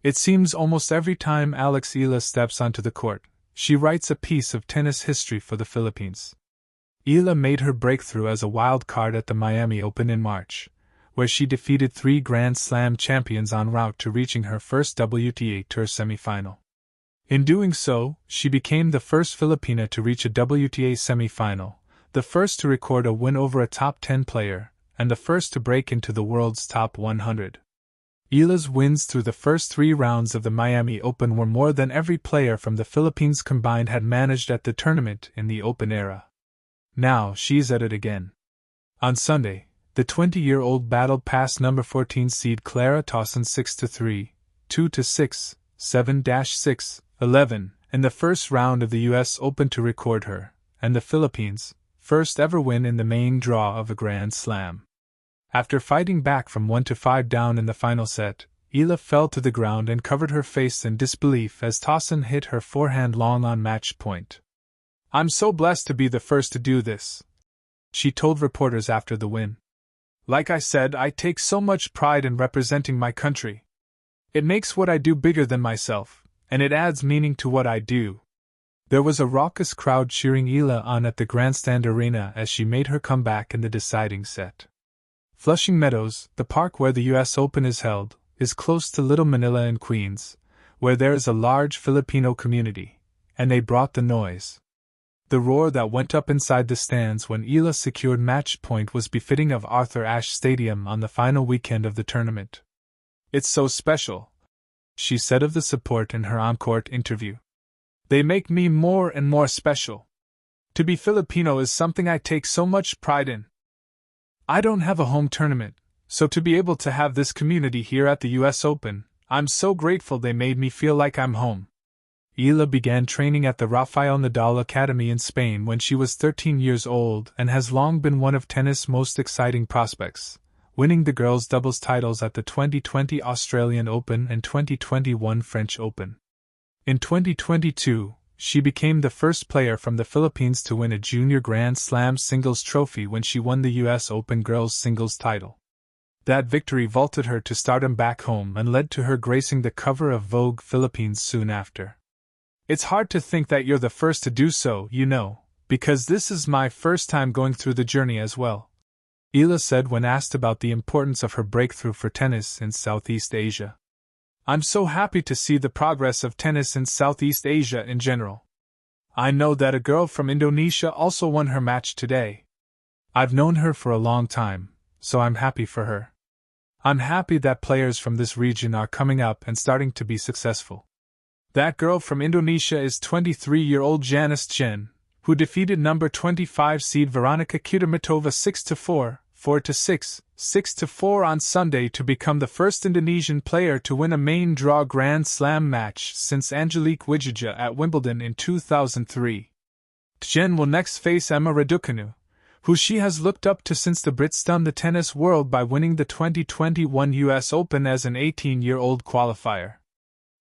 It seems almost every time Alex Eala steps onto the court, she writes a piece of tennis history for the Philippines. Eala made her breakthrough as a wild card at the Miami Open in March, where she defeated 3 Grand Slam champions en route to reaching her first WTA Tour semifinal. In doing so, she became the first Filipina to reach a WTA semifinal, the first to record a win over a top 10 player, and the first to break into the world's top 100. Eala's wins through the first 3 rounds of the Miami Open were more than every player from the Philippines combined had managed at the tournament in the Open era. Now she's at it again. On Sunday, the 20-year-old battled past number 14 seed Clara Tauson 6-3, 2-6, 7-6, 11, in the first round of the U.S. Open to record her, and the Philippines' first ever win in the main draw of a Grand Slam. After fighting back from 1-5 down in the final set, Eala fell to the ground and covered her face in disbelief as Tauson hit her forehand long on match point. "I'm so blessed to be the first to do this," she told reporters after the win. "Like I said, I take so much pride in representing my country. It makes what I do bigger than myself, and it adds meaning to what I do." There was a raucous crowd cheering Eala on at the Grandstand Arena as she made her comeback in the deciding set. Flushing Meadows, the park where the U.S. Open is held, is close to Little Manila in Queens, where there is a large Filipino community, and they brought the noise. The roar that went up inside the stands when Eala secured match point was befitting of Arthur Ashe Stadium on the final weekend of the tournament. "It's so special," she said of the support in her on-court interview. "They make me more and more special. To be Filipino is something I take so much pride in. I don't have a home tournament, so to be able to have this community here at the U.S. Open, I'm so grateful they made me feel like I'm home." Eala began training at the Rafael Nadal Academy in Spain when she was 13 years old and has long been one of tennis' most exciting prospects, winning the girls' doubles titles at the 2020 Australian Open and 2021 French Open. In 2022, she became the first player from the Philippines to win a junior Grand Slam singles trophy when she won the U.S. Open girls' singles title. That victory vaulted her to stardom back home and led to her gracing the cover of Vogue Philippines soon after. "It's hard to think that you're the first to do so, you know, because this is my first time going through the journey as well," Eala said when asked about the importance of her breakthrough for tennis in Southeast Asia. "I'm so happy to see the progress of tennis in Southeast Asia in general. I know that a girl from Indonesia also won her match today. I've known her for a long time, so I'm happy for her. I'm happy that players from this region are coming up and starting to be successful. That girl from Indonesia is 23-year-old Janice Chen, who defeated number 25 seed Veronika Kudermetova 6-4, 4-6, 6-4 on Sunday to become the first Indonesian player to win a main draw Grand Slam match since Angelique Wijaya at Wimbledon in 2003. Chen will next face Emma Raducanu, who she has looked up to since the Brit stunned the tennis world by winning the 2021 US Open as an 18-year-old qualifier.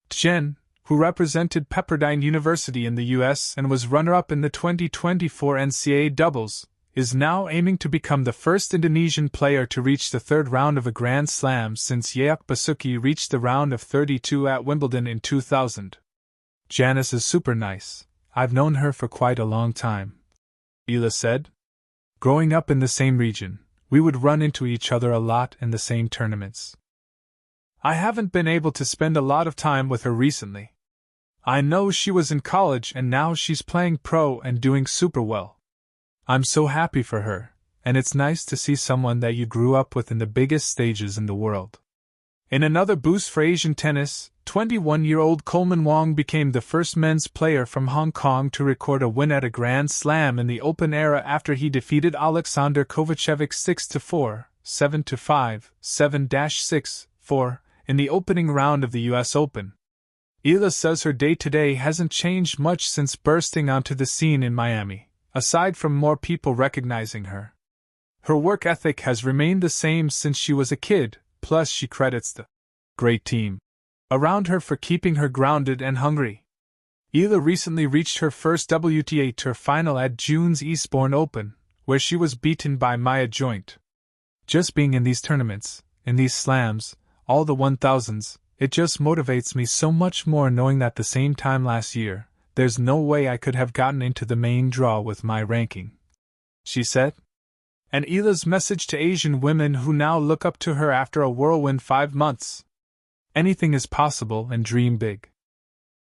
Chen, who represented Pepperdine University in the US and was runner-up in the 2024 NCAA doubles, is now aiming to become the first Indonesian player to reach the third round of a Grand Slam since Yeok Basuki reached the round of 32 at Wimbledon in 2000. "Janice is super nice. I've known her for quite a long time," Eala said. "Growing up in the same region, we would run into each other a lot in the same tournaments. I haven't been able to spend a lot of time with her recently. I know she was in college and now she's playing pro and doing super well. I'm so happy for her, and it's nice to see someone that you grew up with in the biggest stages in the world." In another boost for Asian tennis, 21-year-old Coleman Wong became the first men's player from Hong Kong to record a win at a Grand Slam in the Open era after he defeated Alexander Kovacevic 6-4, 7-5, 7-6, 4, in the opening round of the US Open. Eala says her day-to-day hasn't changed much since bursting onto the scene in Miami, aside from more people recognizing her. Her work ethic has remained the same since she was a kid, plus she credits the great team around her for keeping her grounded and hungry. Eala recently reached her first WTA Tour final at June's Eastbourne Open, where she was beaten by Maya Joint. Just being in these tournaments, in these slams, all the 1000s, It just motivates me so much more knowing that the same time last year, there's no way I could have gotten into the main draw with my ranking," she said. And Eala's message to Asian women who now look up to her after a whirlwind 5 months. Anything is possible and dream big.